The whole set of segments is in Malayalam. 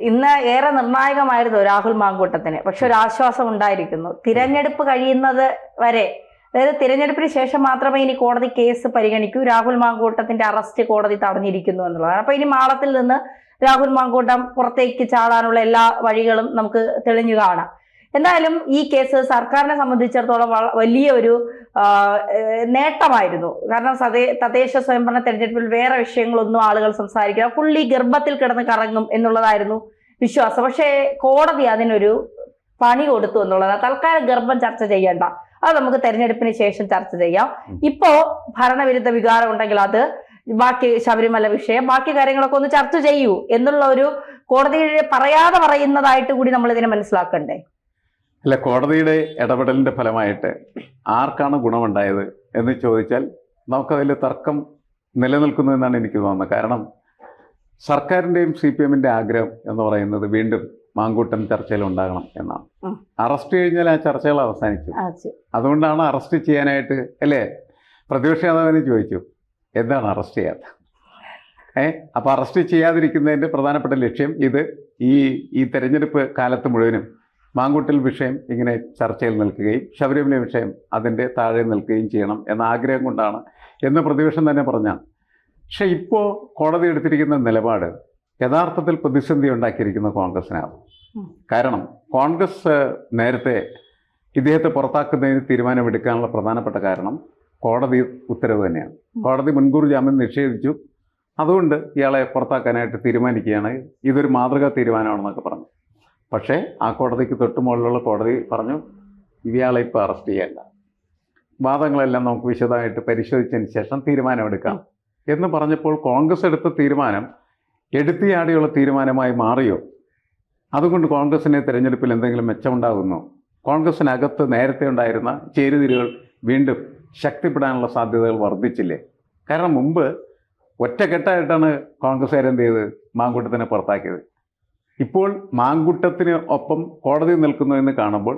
ഇന്ന് ഏറെ നിർണായകമായിരുന്നു രാഹുൽ മാങ്കൂട്ടത്തിന്. പക്ഷെ ഒരു ആശ്വാസം ഉണ്ടായിരിക്കുന്നു. തിരഞ്ഞെടുപ്പ് കഴിയുന്നത് വരെ, അതായത് തിരഞ്ഞെടുപ്പിന് ശേഷം മാത്രമേ ഇനി കോടതി കേസ് പരിഗണിക്കൂ. രാഹുൽ മാങ്കൂട്ടത്തിന്റെ അറസ്റ്റ് കോടതി തടഞ്ഞിരിക്കുന്നു എന്നുള്ളതാണ്. അപ്പൊ ഇനി മാളത്തിൽ നിന്ന് രാഹുൽ മാങ്കൂട്ടം പുറത്തേക്ക് ചാടാനുള്ള എല്ലാ വഴികളും നമുക്ക് തെളിഞ്ഞു കാണാം. എന്തായാലും ഈ കേസ് സർക്കാരിനെ സംബന്ധിച്ചിടത്തോളം വലിയ ഒരു നേട്ടമായിരുന്നു. കാരണം തദ്ദേശ സ്വയംഭരണ തെരഞ്ഞെടുപ്പിൽ വേറെ വിഷയങ്ങളൊന്നും ആളുകൾ സംസാരിക്കുക, ഫുള്ളി ഗർഭത്തിൽ കിടന്ന് കറങ്ങും എന്നുള്ളതായിരുന്നു വിശ്വാസം. പക്ഷേ കോടതി അതിനൊരു പണി കൊടുത്തു എന്നുള്ളതാണ്. തൽക്കാലം ഗർഭം ചർച്ച ചെയ്യേണ്ട, അത് നമുക്ക് തെരഞ്ഞെടുപ്പിന് ശേഷം ചർച്ച ചെയ്യാം. ഇപ്പോ ഭരണവിരുദ്ധ വികാരം ഉണ്ടെങ്കിൽ അത് ബാക്കി ശബരിമല വിഷയം, ബാക്കി കാര്യങ്ങളൊക്കെ ഒന്ന് ചർച്ച ചെയ്യൂ എന്നുള്ള ഒരു കോടതിയുടെ പറയാതെ പറയുന്നതായിട്ട് കൂടി നമ്മൾ ഇതിനെ മനസ്സിലാക്കണ്ടേ? അല്ല, കോടതിയുടെ ഇടപെടലിന്റെ ഫലമായിട്ട് ആർക്കാണ് ഗുണമുണ്ടായത് എന്ന് ചോദിച്ചാൽ നമുക്കതിൽ തർക്കം നിലനിൽക്കുന്നു എന്നാണ് എനിക്ക് തോന്നുന്നത്. കാരണം സർക്കാരിൻ്റെയും CPM-ന്റെ ആഗ്രഹം എന്ന് പറയുന്നത് വീണ്ടും മാങ്കൂട്ടൻ ചർച്ചയിൽ ഉണ്ടാകണം എന്നാണ്. അറസ്റ്റ് കഴിഞ്ഞാൽ ആ ചർച്ചകൾ അവസാനിച്ചു. അതുകൊണ്ടാണ് അറസ്റ്റ് ചെയ്യാനായിട്ട്, അല്ലേ? പ്രതിപക്ഷ നേതാവിനെ ചോദിച്ചു എന്താണ് അറസ്റ്റ് ചെയ്യാത്തത്? അപ്പോൾ അറസ്റ്റ് ചെയ്യാതിരിക്കുന്നതിൻ്റെ പ്രധാനപ്പെട്ട ലക്ഷ്യം ഇത് ഈ തെരഞ്ഞെടുപ്പ് കാലത്ത് മുഴുവനും മാങ്കൂട്ടൽ വിഷയം ഇങ്ങനെ ചർച്ചയിൽ നിൽക്കുകയും ശബരിമല വിഷയം അതിൻ്റെ താഴെ നിൽക്കുകയും ചെയ്യണം എന്ന ആഗ്രഹം കൊണ്ടാണ് എന്ന് പ്രതിപക്ഷം തന്നെ പറഞ്ഞാണ്. പക്ഷേ ഇപ്പോൾ കോടതി എടുത്തിരിക്കുന്ന നിലപാട് യഥാർത്ഥത്തിൽ പ്രതിസന്ധി ഉണ്ടാക്കിയിരിക്കുന്ന കോൺഗ്രസിനാകും. കാരണം കോൺഗ്രസ് നേരത്തെ ഇദ്ദേഹത്തെ പുറത്താക്കുന്നതിന് തീരുമാനമെടുക്കാനുള്ള പ്രധാനപ്പെട്ട കാരണം കോടതി ഉത്തരവ് തന്നെയാണ്. കോടതി മുൻകൂർ ജാമ്യം നിഷേധിച്ചു, അതുകൊണ്ട് ഇയാളെ പുറത്താക്കാനായിട്ട് തീരുമാനിക്കുകയാണ്, ഇതൊരു മാതൃകാ തീരുമാനമാണെന്നൊക്കെ പറഞ്ഞു. പക്ഷേ ആ കോടതിക്ക് തൊട്ടുമുകളിലുള്ള കോടതി പറഞ്ഞു ഇയാളെ ഇപ്പോൾ അറസ്റ്റ് ചെയ്യേണ്ട, വാദങ്ങളെല്ലാം നമുക്ക് വിശദമായിട്ട് പരിശോധിച്ചതിന് ശേഷം തീരുമാനമെടുക്കാം എന്ന് പറഞ്ഞപ്പോൾ കോൺഗ്രസ് എടുത്ത തീരുമാനം എടുത്തിയാടിയുള്ള തീരുമാനമായി മാറിയോ? അതുകൊണ്ട് കോൺഗ്രസിനെ തിരഞ്ഞെടുപ്പിൽ എന്തെങ്കിലും മെച്ചമുണ്ടാകുന്നു? കോൺഗ്രസിനകത്ത് നേരത്തെ ഉണ്ടായിരുന്ന ചേരുതിരികൾ വീണ്ടും ശക്തിപ്പെടാനുള്ള സാധ്യതകൾ വർദ്ധിച്ചില്ലേ? കാരണം മുമ്പ് ഒറ്റക്കെട്ടായിട്ടാണ് കോൺഗ്രസ്സുകാരെന്ത് ചെയ്ത് മാങ്കൂട്ടത്തിനെ പുറത്താക്കിയത്. ഇപ്പോൾ മാങ്കൂട്ടത്തിന് ഒപ്പം കോടതി നിൽക്കുന്നു എന്ന് കാണുമ്പോൾ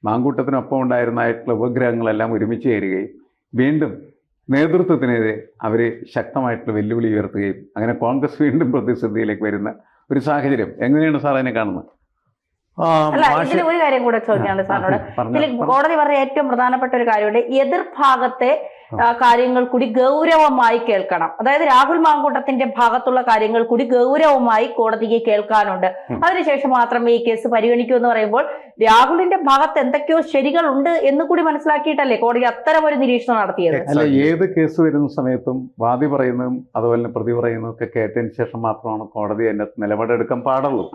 മാങ്കൂട്ടത്തിനൊപ്പം ഉണ്ടായിരുന്നതായിട്ടുള്ള ഉപഗ്രഹങ്ങളെല്ലാം ഒരുമിച്ച് ചേരുകയും വീണ്ടും നേതൃത്വത്തിനെതിരെ അവർ ശക്തമായിട്ടുള്ള വെല്ലുവിളി ഉയർത്തുകയും അങ്ങനെ കോൺഗ്രസ് വീണ്ടും പ്രതിസന്ധിയിലേക്ക് വരുന്ന ഒരു സാഹചര്യം എങ്ങനെയാണ് സാർ അതിനെ കാണുന്നത്? അല്ല, ഇതിന് ഒരു കാര്യം കൂടെ ചോദിക്കാനുണ്ട് സാറിനോട്. ഇതിൽ കോടതി പറഞ്ഞ ഏറ്റവും പ്രധാനപ്പെട്ട ഒരു കാര്യമുണ്ട്, എതിർഭാഗത്തെ കാര്യങ്ങൾ കൂടി ഗൗരവമായി കേൾക്കണം. അതായത് രാഹുൽ മാങ്കൂട്ടത്തിന്റെ ഭാഗത്തുള്ള കാര്യങ്ങൾ കൂടി ഗൗരവമായി കോടതിക്ക് കേൾക്കാനുണ്ട്. അതിനുശേഷം മാത്രമേ ഈ കേസ് പരിഗണിക്കൂ എന്ന് പറയുമ്പോൾ രാഹുലിന്റെ ഭാഗത്ത് എന്തൊക്കെയോ ശരികളുണ്ട് എന്ന് കൂടി മനസ്സിലാക്കിയിട്ടല്ലേ കോടതി അത്തരം ഒരു നിരീക്ഷണം നടത്തിയത്? അല്ല, ഏത് കേസ് വരുന്ന സമയത്തും വാദി പറയുന്നതും അതുപോലെ പ്രതി പറയുന്നതും ഒക്കെ കേട്ടതിന് ശേഷം മാത്രമാണ് കോടതി അതിനകത്ത് നിലപാടെടുക്കാൻ പാടുള്ളൂ.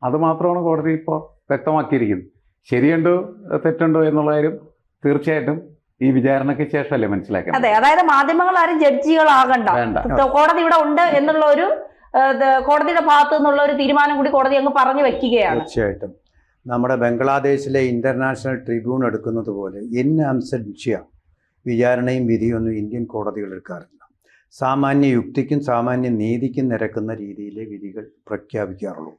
അത് മാത്രമാണ് കോടതി ഇപ്പോൾ വ്യക്തമാക്കിയിരിക്കുന്നത്. ശരിയുണ്ടോ തെറ്റുണ്ടോ എന്നുള്ള കാര്യം തീർച്ചയായിട്ടും ഈ വിചാരണയ്ക്ക് ശേഷമല്ലേ മനസ്സിലാക്കണം. അതെ, അതായത് മാധ്യമങ്ങൾ ആരും ജഡ്ജികളാകണ്ട, കോടതി ഇവിടെ ഉണ്ട് എന്നുള്ള ഒരു കോടതിയുടെ ഭാഗത്തു നിന്നുള്ള ഒരു തീരുമാനം കൂടി കോടതി അങ്ങ് പറഞ്ഞു വെക്കുകയാണ്. തീർച്ചയായിട്ടും നമ്മുടെ ബംഗ്ലാദേശിലെ ഇന്റർനാഷണൽ ട്രിബ്യൂൺ എടുക്കുന്നത് പോലെ ഇൻ അബ്സെൻഷ്യ വിചാരണയും വിധിയൊന്നും ഇന്ത്യൻ കോടതികൾ എടുക്കാറില്ല. സാമാന്യ യുക്തിക്കും സാമാന്യ നീതിക്കും നിരക്കുന്ന രീതിയിലെ വിധികൾ പ്രഖ്യാപിക്കാറുള്ളൂ.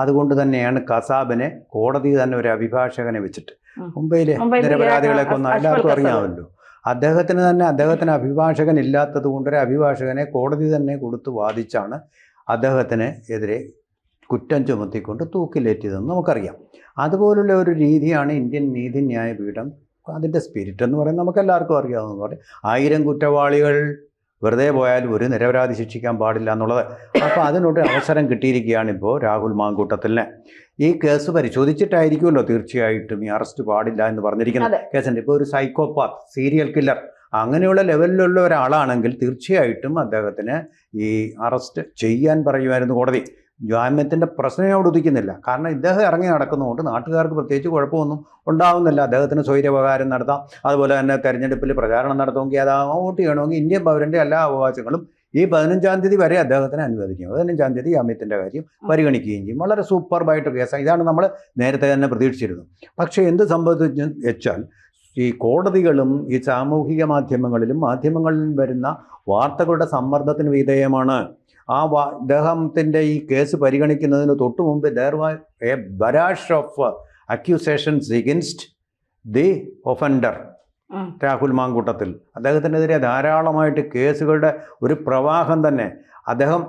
അതുകൊണ്ട് തന്നെയാണ് കസാബിനെ കോടതി തന്നെ ഒരു അഭിഭാഷകനെ വെച്ചിട്ട്, മുംബൈയിലെ നിരപരാധികളെ കൊന്ന എല്ലാവർക്കും അറിയാമല്ലോ, അദ്ദേഹത്തിന് അഭിഭാഷകൻ ഇല്ലാത്തത് കൊണ്ട് ഒരു അഭിഭാഷകനെ കോടതി തന്നെ കൊടുത്ത് വാദിച്ചാണ് അദ്ദേഹത്തിന് എതിരെ കുറ്റം ചുമത്തിക്കൊണ്ട് തൂക്കിലേറ്റിയതെന്ന് നമുക്കറിയാം. അതുപോലുള്ള ഒരു രീതിയാണ് ഇന്ത്യൻ നീതിന്യായ പീഠം. അതിൻ്റെ സ്പിരിറ്റ് എന്ന് പറയുന്നത് നമുക്ക് എല്ലാവർക്കും അറിയാവുന്ന പോലെ 1000 കുറ്റവാളികൾ വെറുതെ പോയാൽ ഒരു നിരപരാധി ശിക്ഷിക്കാൻ പാടില്ല എന്നുള്ളത്. അപ്പോൾ അതിനൊരു അവസരം കിട്ടിയിരിക്കുകയാണ് ഇപ്പോൾ രാഹുൽ മാങ്കൂട്ടത്തിന്. ഈ കേസ് പരിശോധിച്ചിട്ടായിരിക്കുമല്ലോ തീർച്ചയായിട്ടും ഈ അറസ്റ്റ് പാടില്ല എന്ന് പറഞ്ഞിരിക്കുന്നത് കേസുണ്ട്. ഇപ്പോൾ ഒരു സൈക്കോപാത്ത്, സീരിയൽ കില്ലർ അങ്ങനെയുള്ള ലെവലിലുള്ള ഒരാളാണെങ്കിൽ തീർച്ചയായിട്ടും അദ്ദേഹത്തിന് ഈ അറസ്റ്റ് ചെയ്യാൻ പറയുമായിരുന്നു കോടതി. ജാമ്യത്തിൻ്റെ പ്രശ്നം അവിടെ ഉദിക്കുന്നില്ല. കാരണം ഇദ്ദേഹം ഇറങ്ങി നടക്കുന്നതുകൊണ്ട് നാട്ടുകാർക്ക് പ്രത്യേകിച്ച് കുഴപ്പമൊന്നും ഉണ്ടാവുന്നില്ല. അദ്ദേഹത്തിന് സ്വൈര്യപകാരം നടത്താം. അതുപോലെ തന്നെ തെരഞ്ഞെടുപ്പിൽ പ്രചാരണം നടത്തുമെങ്കിൽ അത് വോട്ട് ചെയ്യണമെങ്കിൽ ഇന്ത്യൻ പൗരൻ്റെ എല്ലാ അവകാശങ്ങളും ഈ 15-ാം തീയതി വരെ അദ്ദേഹത്തിന് അനുവദിക്കും. 15-ാം തീയതി ജാമ്യത്തിൻ്റെ കാര്യം പരിഗണിക്കുകയും ചെയ്യും. വളരെ സൂപ്പർബായിട്ട് കേസാണ്. ഇതാണ് നമ്മൾ നേരത്തെ തന്നെ പ്രതീക്ഷിച്ചിരുന്നത്. പക്ഷേ എന്ത് സംഭവിച്ചു വെച്ചാൽ ഈ കോടതികളും ഈ സാമൂഹിക മാധ്യമങ്ങളിലും വരുന്ന വാർത്തകളുടെ സമ്മർദ്ദത്തിന് വിധേയമാണ്. അദ്ദേഹത്തിൻ്റെ ഈ കേസ് പരിഗണിക്കുന്നതിന് തൊട്ടു മുമ്പ് there was a barrage of accusations against the offender Rahul Mamkootathil. അദ്ദേഹത്തിനെതിരെ ധാരാളമായിട്ട് കേസുകളുടെ ഒരു പ്രവാഹം തന്നെ. അദ്ദേഹം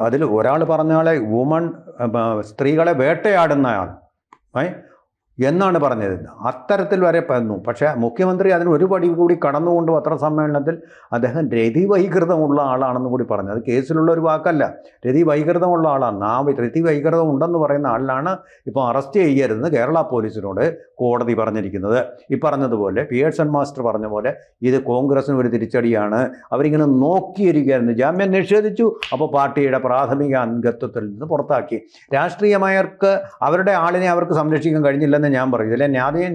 അതിൽ ഒരാൾ പറഞ്ഞാളെ സ്ത്രീകളെ വേട്ടയാടുന്നയാൾ എന്നാണ് പറഞ്ഞത്. അത്തരത്തിൽ വരെ പറഞ്ഞു. പക്ഷേ മുഖ്യമന്ത്രി അതിന് ഒരു പടി കൂടി കടന്നുകൊണ്ട് പത്രസമ്മേളനത്തിൽ അദ്ദേഹം രതിവൈകൃതമുള്ള ആളാണെന്ന് കൂടി പറഞ്ഞു. അത് കേസിലുള്ള ഒരു വാക്കല്ല, രതിവൈകൃതമുള്ള ആളാണ്. രതിവൈകൃതം ഉണ്ടെന്ന് പറയുന്ന ആളിലാണ് ഇപ്പോൾ അറസ്റ്റ് ചെയ്യരുതെന്ന് കേരള പോലീസിനോട് കോടതി പറഞ്ഞിരിക്കുന്നത്. ഈ പറഞ്ഞതുപോലെ പിയേഴ്സൺ മാസ്റ്റർ പറഞ്ഞ പോലെ ഇത് കോൺഗ്രസിന് ഒരു തിരിച്ചടിയാണ്. അവരിങ്ങനെ നോക്കിയിരിക്കുകയായിരുന്നു. ജാമ്യം നിഷേധിച്ചു, അപ്പോൾ പാർട്ടിയുടെ പ്രാഥമിക അംഗത്വത്തിൽ നിന്ന് പുറത്താക്കി. രാഷ്ട്രീയമായവർക്ക് അവരുടെ ആളിനെ അവർക്ക് സംരക്ഷിക്കാൻ കഴിഞ്ഞില്ലെന്ന് ഞാൻ പറയും. ഇതിലെ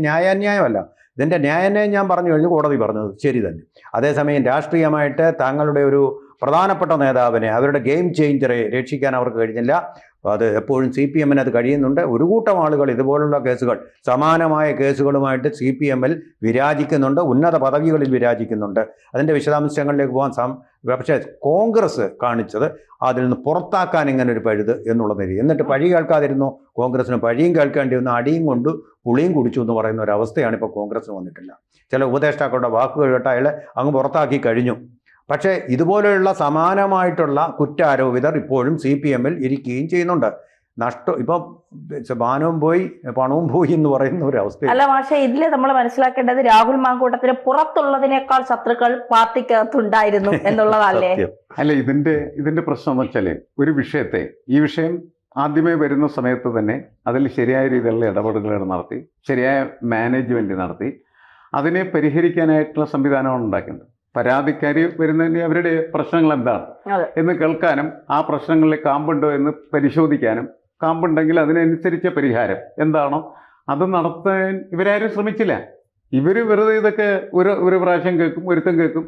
ന്യായാന്യായമല്ല, ഇതിൻ്റെ ന്യായാന്യായം ഞാൻ പറഞ്ഞു കഴിഞ്ഞു, കോടതി പറഞ്ഞത് ശരി തന്നെ. അതേസമയം രാഷ്ട്രീയമായിട്ട് തങ്ങളുടെ ഒരു പ്രധാനപ്പെട്ട നേതാവിനെ, അവരുടെ ഗെയിം ചേഞ്ചറെ രക്ഷിക്കാൻ അവർക്ക് കഴിഞ്ഞില്ല. അത് എപ്പോഴും CPM-ന് അത് കഴിയുന്നുണ്ട്. ഒരു കൂട്ടം ആളുകൾ ഇതുപോലുള്ള കേസുകൾ, സമാനമായ കേസുകളുമായിട്ട് CPM-ൽ വിരാജിക്കുന്നുണ്ട്, ഉന്നത പദവികളിൽ വിരാജിക്കുന്നുണ്ട്. അതിൻ്റെ വിശദാംശങ്ങളിലേക്ക് പോകാൻ പക്ഷേ കോൺഗ്രസ് കാണിച്ചത് അതിൽ നിന്ന് പുറത്താക്കാൻ ഇങ്ങനെ ഒരു പഴുത് എന്നുള്ള നിലയിൽ. എന്നിട്ട് പഴി കേൾക്കാതിരുന്നു, കോൺഗ്രസിന് പഴിയും കേൾക്കേണ്ടി വന്നു, അടിയും കൊണ്ട് പുളിയും കുടിച്ചു എന്ന് പറയുന്ന ഒരു അവസ്ഥയാണ് ഇപ്പോൾ കോൺഗ്രസിന് വന്നിട്ടില്ല. ചില ഉപദേഷ്ടാക്കളുടെ വാക്കുകൾ കേട്ട അയാളെ അങ്ങ് പുറത്താക്കി കഴിഞ്ഞു. പക്ഷേ ഇതുപോലെയുള്ള സമാനമായിട്ടുള്ള കുറ്റാരോപിതർ ഇപ്പോഴും CPM-ൽ ഇരിക്കുകയും ചെയ്യുന്നുണ്ട്. ഇപ്പം മാനവും പോയി പണവും പോയി എന്ന് പറയുന്ന ഒരു അവസ്ഥ. അല്ല പക്ഷേ ഇതില് നമ്മൾ മനസ്സിലാക്കേണ്ടത് രാഹുൽ മാങ്കൂട്ടത്തിന് പുറത്തുള്ളതിനേക്കാൾ ശത്രുക്കൾ പാർട്ടിക്കകത്തുണ്ടായിരുന്നു എന്നുള്ളതല്ലേ? അല്ല, ഇതിന്റെ പ്രശ്നം എന്ന് വെച്ചാല് ഒരു വിഷയത്തെ, ഈ വിഷയം ആദ്യമേ വരുന്ന സമയത്ത് തന്നെ അതിൽ ശരിയായ രീതിയിലുള്ള ഇടപെടലുകൾ നടത്തി, ശരിയായ മാനേജ്മെന്റ് നടത്തി, അതിനെ പരിഹരിക്കാനായിട്ടുള്ള സംവിധാനമാണ് ഉണ്ടാക്കേണ്ടത്. പരാതിക്കാരി വരുന്നതിന് അവരുടെ പ്രശ്നങ്ങൾ എന്താണ് എന്ന് കേൾക്കാനും ആ പ്രശ്നങ്ങളിൽ കാമ്പുണ്ടോ എന്ന് പരിശോധിക്കാനും, കാമ്പുണ്ടെങ്കിൽ അതിനനുസരിച്ച പരിഹാരം എന്താണോ അത് നടത്താൻ ഇവരാരും ശ്രമിച്ചില്ല. ഇവർ വെറുതെ ഇതൊക്കെ ഒരു പ്രാവശ്യം കേൾക്കും, ഒരുത്തം കേൾക്കും,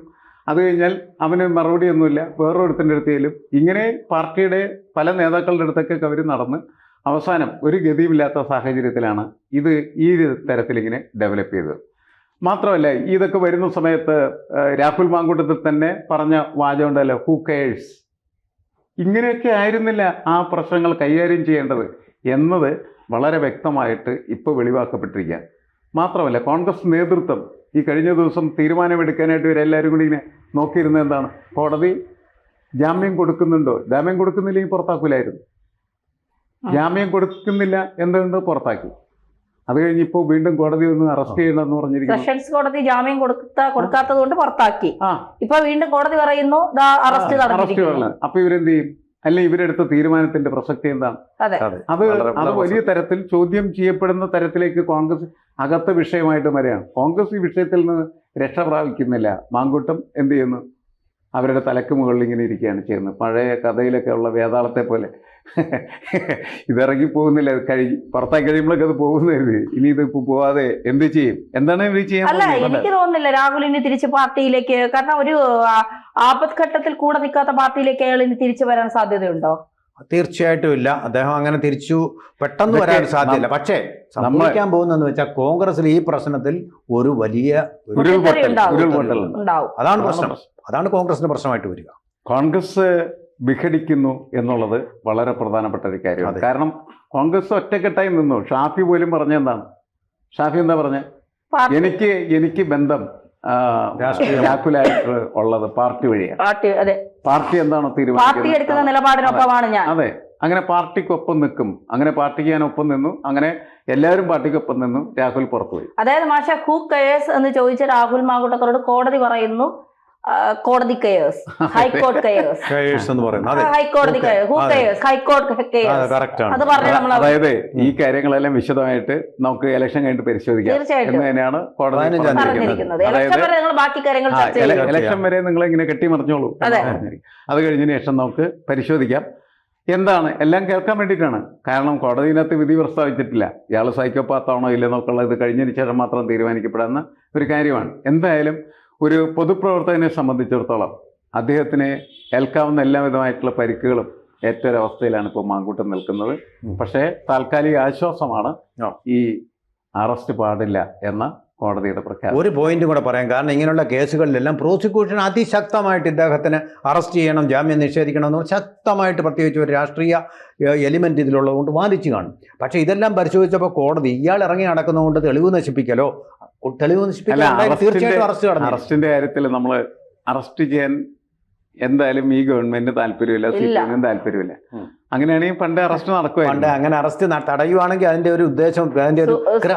അത് കഴിഞ്ഞാൽ അവന് മറുപടിയൊന്നുമില്ല, വേറൊരുത്തൻ്റെ അടുത്തേലും ഇങ്ങനെ പാർട്ടിയുടെ പല നേതാക്കളുടെ അടുത്തൊക്കെ അവർ നടന്ന് അവസാനം ഒരു ഗതിയുമില്ലാത്ത സാഹചര്യത്തിലാണ് ഇത് ഈ തരത്തിലിങ്ങനെ ഡെവലപ്പ് ചെയ്തത്. മാത്രമല്ല, ഇതൊക്കെ വരുന്ന സമയത്ത് രാഹുൽ മാങ്കൂട്ടത്തിൽ തന്നെ പറഞ്ഞ വാചകമുണ്ടല്ലോ, ഹൂ കെയേഴ്സ്, ഇങ്ങനെയൊക്കെ ആയിരുന്നില്ല ആ പ്രശ്നങ്ങൾ കൈകാര്യം ചെയ്യേണ്ടത് എന്നത് വളരെ വ്യക്തമായിട്ട് ഇപ്പോൾ വെളിവാക്കപ്പെട്ടിരിക്കുക. മാത്രമല്ല, കോൺഗ്രസ് നേതൃത്വം ഈ കഴിഞ്ഞ ദിവസം തീരുമാനമെടുക്കാനായിട്ട് ഇവരെല്ലാവരും കൂടി ഇങ്ങനെ നോക്കിയിരുന്നത് എന്താണ്, കോടതി ജാമ്യം കൊടുക്കുന്നുണ്ടോ, ജാമ്യം കൊടുക്കുന്നില്ലെങ്കിൽ പുറത്താക്കില്ലായിരുന്നു, ജാമ്യം കൊടുക്കുന്നില്ല എന്തുകൊണ്ട് പുറത്താക്കി. അത് കഴിഞ്ഞ് ഇപ്പോൾ വീണ്ടും കോടതി ഒന്ന് അറസ്റ്റ് ചെയ്യണമെന്ന് പറഞ്ഞിരിക്കുന്നു. സെഷൻസ് കോടതി ജാമ്യം കൊടുക്കാത്തത് കൊണ്ട് പുറത്താക്കി. ഇപ്പൊ വീണ്ടും കോടതി പറയുന്നു അറസ്റ്റ് നടന്നിരിക്കുന്നു. അപ്പൊ ഇവരെന്ത് ചെയ്യും? അല്ലെ, ഇവരെടുത്ത തീരുമാനത്തിന്റെ പ്രസക്തി എന്താണ്? അത് വലിയ തരത്തിൽ ചോദ്യം ചെയ്യപ്പെടുന്ന തരത്തിലേക്ക് കോൺഗ്രസ് അകത്ത വിഷയമായിട്ട് വരികയാണ്. കോൺഗ്രസ് ഈ വിഷയത്തിൽ നിന്ന് രക്ഷ പ്രാപിക്കുന്നില്ല. മാങ്കൂട്ടം എന്ത് ചെയ്യുന്നു? അവരുടെ തലക്ക് മുകളിൽ ഇങ്ങനെ ഇരിക്കുകയാണ് ചെയ്യുന്നത്. പഴയ കഥയിലൊക്കെ ഉള്ള വേതാളത്തെ പോലെ ഇതിറങ്ങി പോകുന്നില്ല, പുറത്താക്കി കഴിയുമ്പോഴൊക്കെ അത് പോകുന്നത്. ഇനി ഇതിപ്പോ പോവാതെ എന്ത് ചെയ്യും? എന്താണ് ഇവർ ചെയ്യാൻ? അല്ല, എനിക്ക് തോന്നുന്നില്ല രാഹുലിന് തിരിച്ച് പാർട്ടിയിലേക്ക്, കാരണം ഒരു ആപത്ഘട്ടത്തിൽ കൂടെ നിൽക്കാത്ത പാർട്ടിയിലേക്ക് അയാൾ ഇനി തിരിച്ചു വരാൻ സാധ്യതയുണ്ടോ? തീർച്ചയായിട്ടും ഇല്ല. അദ്ദേഹം അങ്ങനെ തിരിച്ചു പെട്ടെന്ന് വരാൻ സാധ്യതയില്ല. പക്ഷേ സംഭവിക്കാൻ പോകുന്നതെന്ന് വെച്ചാൽ കോൺഗ്രസിൽ ഈ പ്രശ്നത്തിൽ ഒരു വലിയ ഉണ്ടാവും. അതാണ് പ്രശ്നം. അതാണ് കോൺഗ്രസിന്റെ പ്രശ്നമായിട്ട് വരിക. കോൺഗ്രസ് വിഘടിക്കുന്നു എന്നുള്ളത് വളരെ പ്രധാനപ്പെട്ട ഒരു കാര്യമാണ്. കാരണം കോൺഗ്രസ് ഒറ്റക്കെട്ടായി നിന്നു. ഷാഫി പോലും പറഞ്ഞ എന്താണ്? ഷാഫി എന്താ പറഞ്ഞ? എനിക്ക് ബന്ധം രാഹുലായിട്ട് ഉള്ളത് പാർട്ടി വഴിയാണ്. പാർട്ടി എന്താണോ തീരുമാനിക്കുന്നത്, അതെ, അങ്ങനെ പാർട്ടിക്കൊപ്പം നിൽക്കും. അങ്ങനെ പാർട്ടിക്ക് ഞാൻ ഒപ്പം നിന്നു, അങ്ങനെ എല്ലാവരും പാർട്ടിക്കൊപ്പം നിന്നു. രാഹുൽ പുറത്തുപോയി. അതായത് മാഷ ഹൂ കെയേഴ്സ് എന്ന് ചോദിച്ച രാഹുൽ മാങ്കൂട്ടത്തോട് കോടതി പറയുന്നു കോടതി കെയേഴ്സ്, ഹൈക്കോടതി കെയേഴ്സ് എന്ന് പറയുന്നത്, ഹൈക്കോടതി അത് പറഞ്ഞ നമ്മൾ. അതായത് ഈ കാര്യങ്ങളെല്ലാം വിശദമായിട്ട് നമുക്ക് ഇലക്ഷൻ കഴിഞ്ഞിട്ട് പരിശോധിക്കാം എന്ന് തന്നെയാണ് കോടതി പറഞ്ഞിരിക്കുന്നത്. അതായത് ഇലക്ഷൻ വരെ നിങ്ങൾ ഇങ്ങനെ കെട്ടിമറിഞ്ഞോളൂ, അത് കഴിഞ്ഞതിന് ശേഷം നമുക്ക് പരിശോധിക്കാം എന്താണ്, എല്ലാം കേൾക്കാൻ വേണ്ടിയിട്ടാണ്. കാരണം കോടതിയിനകത്ത് വിധി പ്രസ്താവിച്ചിട്ടില്ല. ഇയാൾ സൈക്കോപാത്താണോ ഇല്ലെന്നൊക്കെയുള്ള ഇത് കഴിഞ്ഞതിന് ശേഷം മാത്രം തീരുമാനിക്കപ്പെടുന്ന ഒരു കാര്യമാണ്. എന്തായാലും ഒരു പൊതുപ്രവർത്തകനെ സംബന്ധിച്ചിടത്തോളം അദ്ദേഹത്തിന് ഏൽക്കാവുന്ന എല്ലാവിധമായിട്ടുള്ള പരിക്കുകളും ഏറ്റൊരവസ്ഥയിലാണ് ഇപ്പോൾ മാങ്കൂട്ടം നിൽക്കുന്നത്. പക്ഷേ താൽക്കാലിക ആശ്വാസമാണ് ഈ അറസ്റ്റ് പാടില്ല എന്ന കോടതിയുടെ പ്രഖ്യാപനം. ഒരു പോയിന്റ് കൂടെ പറയാം. കാരണം ഇങ്ങനെയുള്ള കേസുകളിലെല്ലാം പ്രോസിക്യൂഷൻ അതിശക്തമായിട്ട് ഇദ്ദേഹത്തിന് അറസ്റ്റ് ചെയ്യണം, ജാമ്യം നിഷേധിക്കണം എന്ന് ശക്തമായിട്ട്, പ്രത്യേകിച്ച് ഒരു രാഷ്ട്രീയ എലിമെന്റ് ഇതിലുള്ളതുകൊണ്ട് വാദിച്ചു കാണും. പക്ഷേ ഇതെല്ലാം പരിശോധിച്ചപ്പോൾ കോടതി ഇയാൾ ഇറങ്ങി നടക്കുന്നതുകൊണ്ട് തെളിവ് നശിപ്പിക്കലോ, തീർച്ചയായിട്ടും അറസ്റ്റിന്റെ കാര്യത്തിൽ നമ്മൾ അറസ്റ്റ് ചെയ്യാൻ എന്തായാലും ഈ ഗവൺമെന്റിന് താല്പര്യമില്ല, സിപിഎമ്മിനും താല്പര്യമില്ല. അങ്ങനെയാണെങ്കിൽ പണ്ട് അറസ്റ്റ് നടക്കുമായിരുന്നു. പണ്ട് അങ്ങനെ അറസ്റ്റ് തടയുവാണെങ്കിൽ അതിന്റെ ഒരു ഉദ്ദേശം, അതിന്റെ ഒരു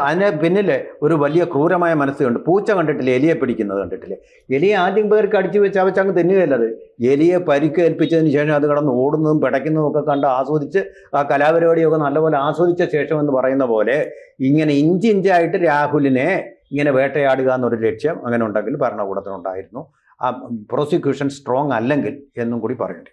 അതിന് പിന്നിലെ ഒരു വലിയ ക്രൂരമായ മനസ്സുണ്ട്. പൂച്ച കണ്ടിട്ടില്ലേ, എലിയെ പിടിക്കുന്നത് കണ്ടിട്ടില്ലേ? എലിയെ ആദ്യം പേർക്ക് അടിച്ചു വെച്ച് അവച്ചങ്ങ് തിന്നുകയല്ലത്. എലിയെ പരിക്കേൽപ്പിച്ചതിന് ശേഷം അത് കിടന്ന് ഓടുന്നതും പിടയ്ക്കുന്നതും ഒക്കെ കണ്ട് ആസ്വദിച്ച് ആ കലാപരിപാടിയൊക്കെ നല്ലപോലെ ആസ്വദിച്ച ശേഷം എന്ന് പറയുന്ന പോലെ ഇങ്ങനെ ഇഞ്ചിഞ്ചായിട്ട് രാഹുലിനെ ഇങ്ങനെ വേട്ടയാടുക എന്നൊരു ലക്ഷ്യം അങ്ങനെ ഉണ്ടെങ്കിൽ ഭരണകൂടത്തിനുണ്ടായിരുന്നു. ആ പ്രോസിക്യൂഷൻ സ്ട്രോങ് അല്ലെങ്കിൽ എന്നും കൂടി പറയേണ്ടി.